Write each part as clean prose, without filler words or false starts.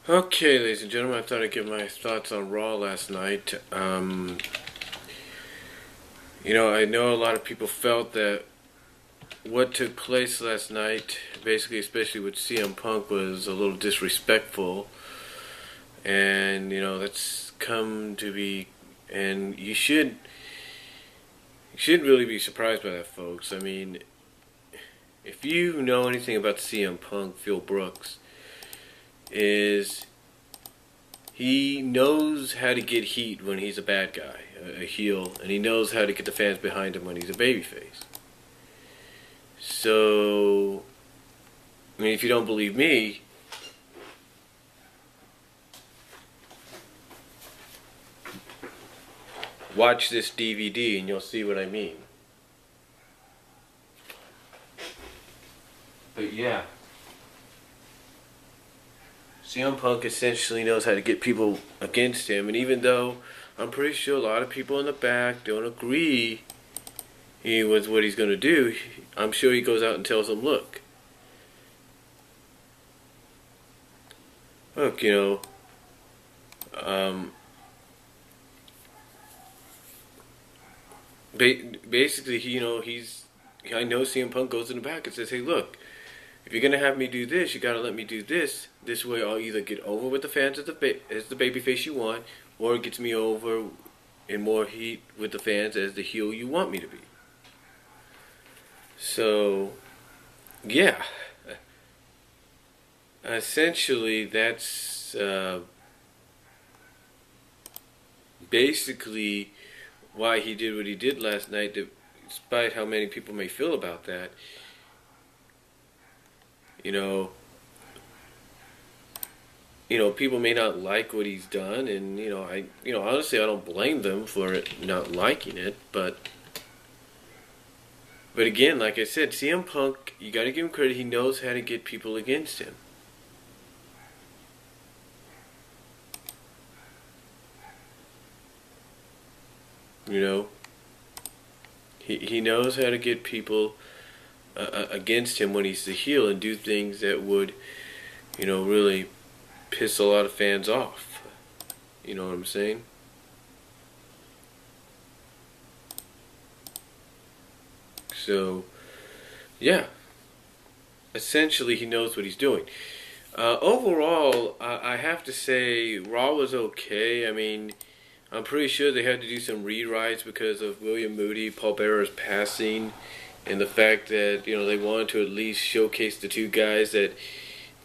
Okay, ladies and gentlemen, I thought I'd give my thoughts on Raw last night. I know a lot of people felt that what took place last night, basically, especially with CM Punk, was a little disrespectful. And, that's come to be, and you should really be surprised by that, folks. I mean, if you know anything about CM Punk, Phil Brooks, is he knows how to get heat when he's a bad guy, a heel, and he knows how to get the fans behind him when he's a babyface. So, I mean, if you don't believe me, watch this DVD and you'll see what I mean. But yeah, CM Punk essentially knows how to get people against him, and even though I'm pretty sure a lot of people in the back don't agree with what he's going to do, I'm sure he goes out and tells them, look, um, basically, I know CM Punk goes in the back and says, hey, look, if you're gonna have me do this, you gotta let me do this. This way, I'll either get over with the fans as the babyface you want, or it gets me over in more heat with the fans as the heel you want me to be. So, yeah, essentially, that's basically why he did what he did last night. Despite how many people may feel about that, you know, people may not like what he's done, and honestly, I don't blame them for not liking it. But again, like I said, CM Punk, you got to give him credit. He knows how to get people against him. You know, he knows how to get people against him when he's the heel and do things that would, really piss a lot of fans off. You know what I'm saying? So, yeah, essentially he knows what he's doing. Overall, I have to say Raw was okay. I mean, I'm pretty sure they had to do some rewrites because of William Moody, Paul Bearer's passing, and the fact that they wanted to at least showcase the two guys that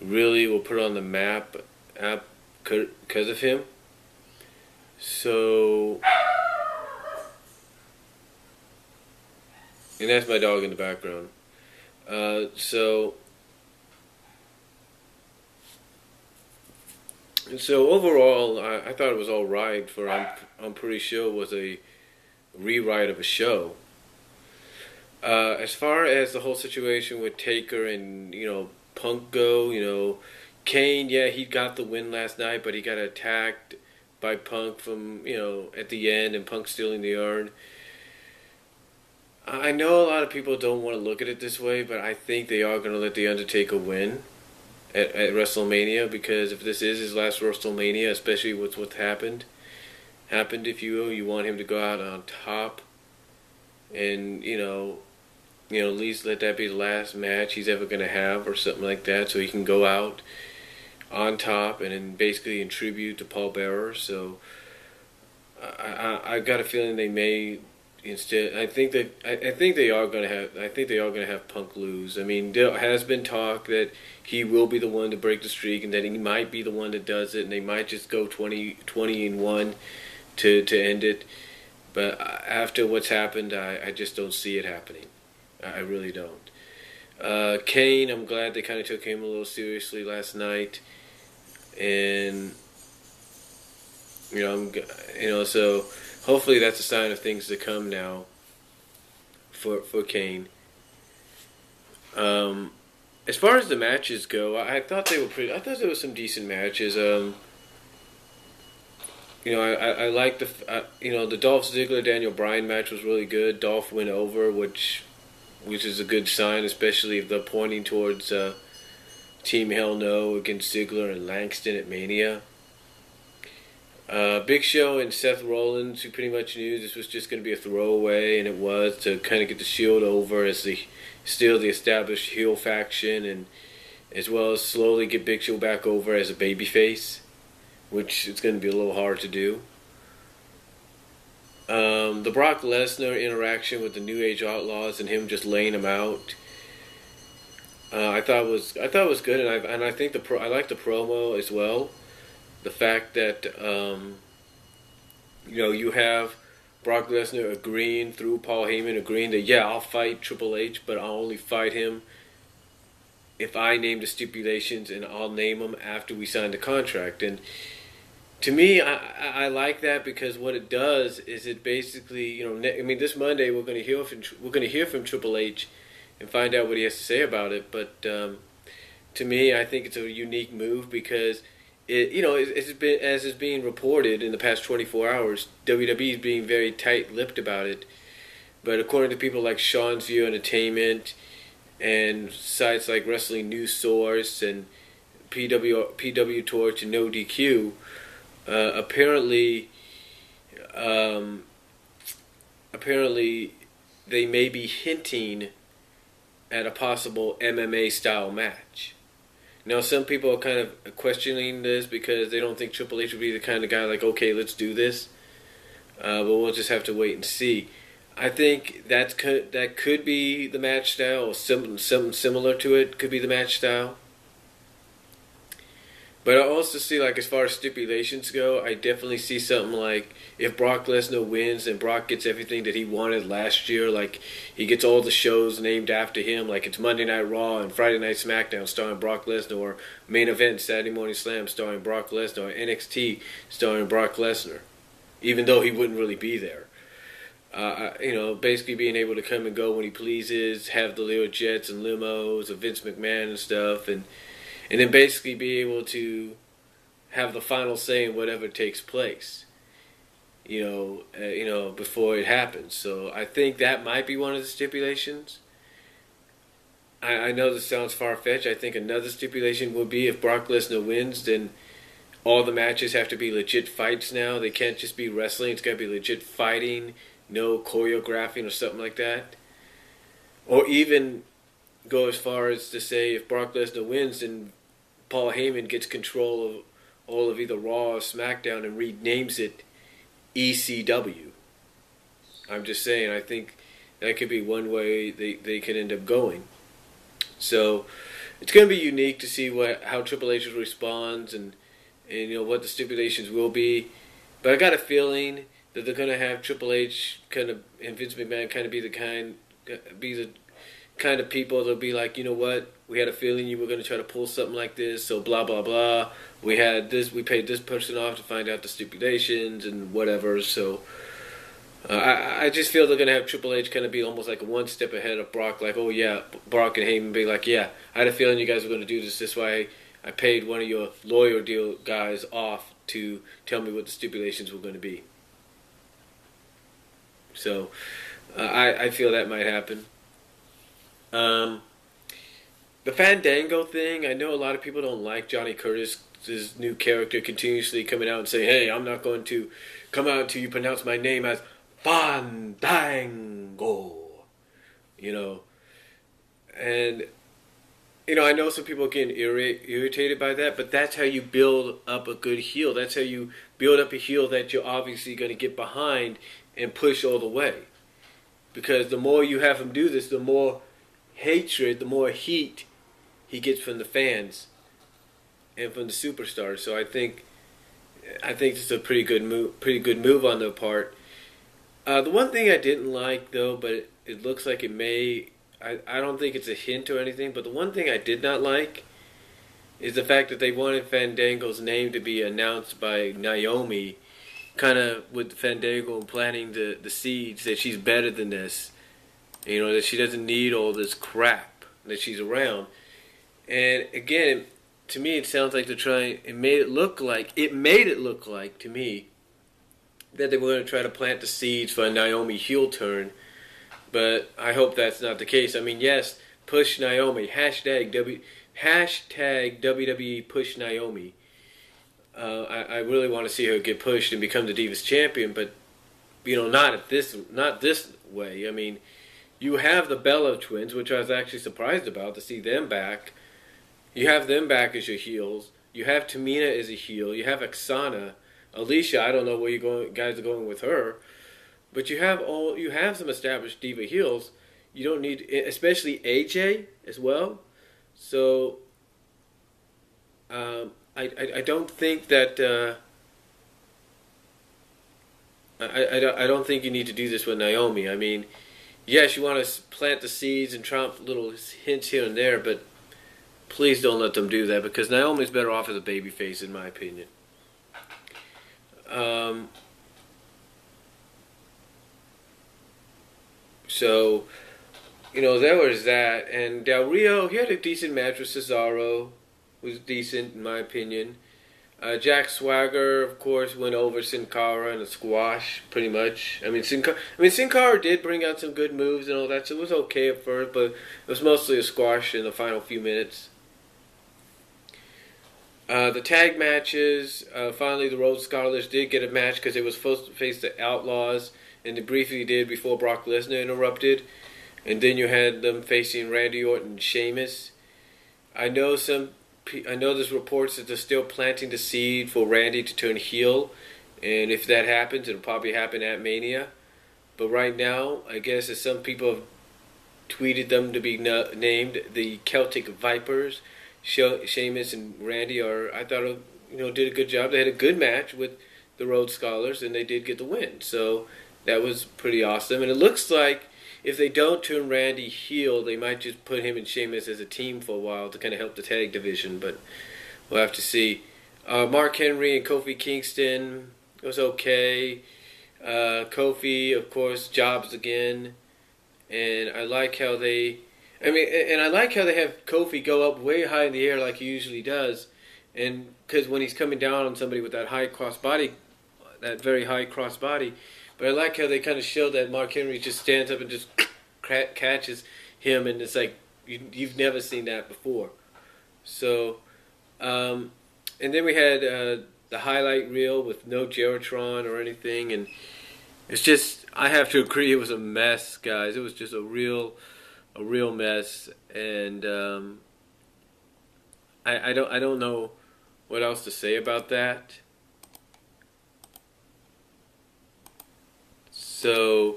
really will put on the map because of him. So, and that's my dog in the background. So overall, I thought it was all right. I'm pretty sure it was a rewrite of a show. As far as the whole situation with Taker and Punk go, Kane, yeah, he got the win last night, but he got attacked by Punk from at the end, and Punk stealing the urn. I know a lot of people don't want to look at it this way, but I think they are going to let the Undertaker win at WrestleMania, because if this is his last WrestleMania, especially with what happened, if you will, you want him to go out on top, and at least let that be the last match he's ever going to have or something like that, so he can go out on top and then basically in tribute to Paul Bearer. So I got a feeling they may instead. I think they are going to have. I think they are going to have Punk lose. I mean, there has been talk that he will be the one to break the streak, and that he might be the one that does it, and they might just go 20-1 to end it. But after what's happened, I just don't see it happening. I really don't. Kane, I'm glad they kind of took him a little seriously last night, and so hopefully that's a sign of things to come now for Kane. As far as the matches go, I thought they were pretty. I thought there were some decent matches. I like the Dolph Ziggler Daniel Bryan match was really good. Dolph went over, which is a good sign, especially if they're pointing towards Team Hell No against Ziggler and Langston at Mania. Big Show and Seth Rollins, who pretty much knew this was just going to be a throwaway, and it was, to kind of get the Shield over as still the established heel faction, and as well as slowly get Big Show back over as a babyface, which is going to be a little hard to do. The Brock Lesnar interaction with the New Age Outlaws and him just laying him out, I thought was good, and I think I like the promo as well. The fact that you have Brock Lesnar agreeing through Paul Heyman agreeing that I'll fight Triple H, but I'll only fight him if I name the stipulations, and I'll name them after we sign the contract. And to me, I like that, because what it does is it basically, this Monday we're going to hear from Triple H and find out what he has to say about it. But to me, I think it's a unique move, because as is being reported in the past 24 hours, WWE is being very tight-lipped about it. But according to people like Sean's View Entertainment and sites like Wrestling News Source and PW Torch and No DQ, apparently they may be hinting at a possible MMA-style match. Now, some people are kind of questioning this because they don't think Triple H would be the kind of guy like, okay, let's do this. But we'll just have to wait and see. I think that could be the match style, or something similar to it could be the match style. But I also see, like, as far as stipulations go, I definitely see something like, if Brock Lesnar wins and Brock gets everything that he wanted last year, like he gets all the shows named after him, like it's Monday Night Raw and Friday Night SmackDown starring Brock Lesnar, or Main Event Saturday Morning Slam starring Brock Lesnar, or NXT starring Brock Lesnar, even though he wouldn't really be there. Basically being able to come and go when he pleases, have the little jets and limos of Vince McMahon and stuff, and then basically be able to have the final say in whatever takes place, before it happens. So I think that might be one of the stipulations. I know this sounds far-fetched. I think another stipulation would be, if Brock Lesnar wins, then all the matches have to be legit fights now. They can't just be wrestling. It's got to be legit fighting, no choreographing or something like that. Or even go as far as to say, if Brock Lesnar wins, then Paul Heyman gets control of all of either Raw or SmackDown and renames it ECW. I'm just saying, I think that could be one way they could end up going. So it's going to be unique to see how Triple H responds and what the stipulations will be. But I got a feeling that they're going to have Triple H and Vince McMahon kind of be the kind of people that'll be like, you know what, we had a feeling you were going to try to pull something like this, so blah blah blah. We paid this person off to find out the stipulations and whatever. So I just feel they're going to have Triple H kind of be almost like one step ahead of Brock, like, oh yeah, Brock and Heyman be like, yeah, I had a feeling you guys were going to do this. This why I paid one of your lawyer deal guys off to tell me what the stipulations were going to be. So I feel that might happen. The Fandango thing, I know a lot of people don't like Johnny Curtis's new character continuously coming out and saying, hey, I'm not going to come out until you pronounce my name as Fandango. And I know some people get irritated by that, but that's how you build up a good heel. That's how you build up a heel that you're obviously going to get behind and push all the way. Because the more you have him do this, the more hatred, the more heat he gets from the fans and from the superstars. So I think this is a pretty good move on their part. The one thing I didn't like, though, but it looks like it may, I don't think it's a hint or anything, but the one thing I did not like is the fact that they wanted Fandango's name to be announced by Naomi, kind of with Fandango planting the seeds that she's better than this, that she doesn't need all this crap that she's around. And again, to me, it sounds like it made it look like to me that they were going to try to plant the seeds for a Naomi heel turn. But I hope that's not the case. I mean, yes, push Naomi, hashtag hashtag WWE push Naomi. I really want to see her get pushed and become the Divas champion, but not this way. I mean, you have the Bella twins, which I was actually surprised about to see them back. You have them back as your heels. You have Tamina as a heel. You have Oksana, Alicia. I don't know where guys are going with her, but you have some established diva heels. You don't need, especially AJ as well. So I don't think that I don't think you need to do this with Naomi. I mean, yes, you want to plant the seeds and drop little hints here and there, but please don't let them do that because Naomi's better off as a babyface, in my opinion. So, there was that. And Del Rio, he had a decent match with Cesaro. Was decent, in my opinion. Jack Swagger, of course, went over Sin Cara in a squash, pretty much. Sin Cara did bring out some good moves and all that, so it was okay at first, but it was mostly a squash in the final few minutes. The tag matches, finally the Rhodes Scholars did get a match because they were supposed to face the Outlaws, and they briefly did before Brock Lesnar interrupted. And then you had them facing Randy Orton and Sheamus. I know there's reports that they're still planting the seed for Randy to turn heel, and if that happens, it'll probably happen at Mania. But right now, I guess as some people have tweeted them to be named the Celtic Vipers, Sheamus and Randy I thought, did a good job. They had a good match with the Rhodes Scholars, and they did get the win. So that was pretty awesome. And it looks like if they don't turn Randy heel, they might just put him and Sheamus as a team for a while to kind of help the tag division. But we'll have to see. Mark Henry and Kofi Kingston, it was okay. Kofi, of course, jobs again. And I like how they have Kofi go up way high in the air like he usually does. And because when he's coming down on somebody with that very high cross body. But I like how they kind of show that Mark Henry just stands up and just catches him, and it's like you've never seen that before. So, and then we had the highlight reel with no Jeritron or anything, and it's just, I have to agree, it was a mess, guys. It was just a real mess, and I don't know what else to say about that. So,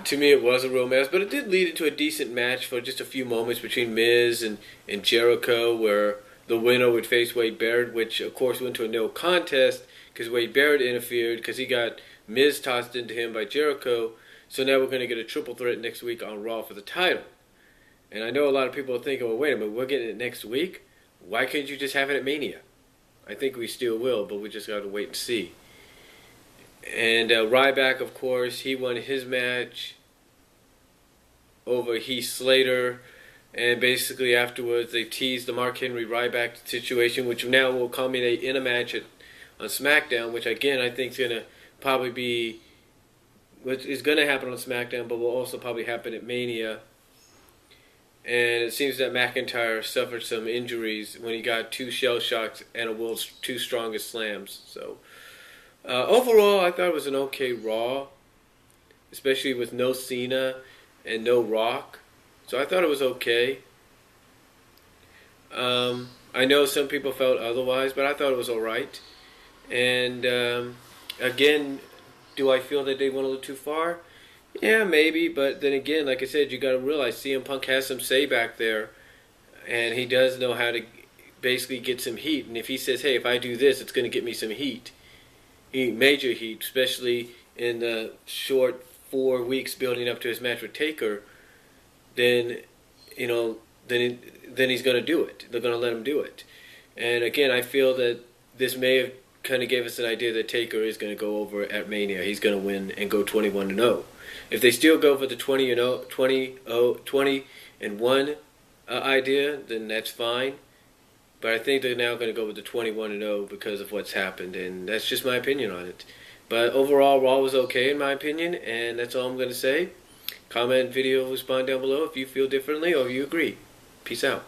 to me, it was a real mess, but it did lead into a decent match for just a few moments between Miz and Jericho, where the winner would face Wade Barrett, which, of course, went to a no contest because Wade Barrett interfered because he got Miz tossed into him by Jericho. So now we're going to get a triple threat next week on Raw for the title. And I know a lot of people are thinking, well, wait a minute, we're getting it next week? Why couldn't you just have it at Mania? I think we still will, but we just got to wait and see. And Ryback, of course, he won his match over Heath Slater. And basically afterwards they teased the Mark Henry Ryback situation, which now will culminate in a match on SmackDown, which again I think is going to probably be what is going to happen on SmackDown, but will also probably happen at Mania. And it seems that McIntyre suffered some injuries when he got 2 shell shocks and a world's 2 strongest slams. So overall, I thought it was an okay Raw, especially with no Cena and no Rock. So I thought it was okay. I know some people felt otherwise, but I thought it was alright. And again, do I feel that they went a little too far? Yeah, maybe. But then again, like I said, you got to realize CM Punk has some say back there, and he does know how to basically get some heat. And if he says, "Hey, if I do this, it's going to get me some heat," major heat, especially in the short 4 weeks building up to his match with Taker, then then he's going to do it. They're going to let him do it. And again, I feel that this may have kind of gave us an idea that Taker is going to go over at Mania. He's going to win and go 21-0. If they still go for the 20-1 idea, then that's fine. But I think they're now going to go with the 21-0 because of what's happened, and that's just my opinion on it. But overall, Raw was okay in my opinion, and that's all I'm going to say. Comment, video, respond down below if you feel differently or you agree. Peace out.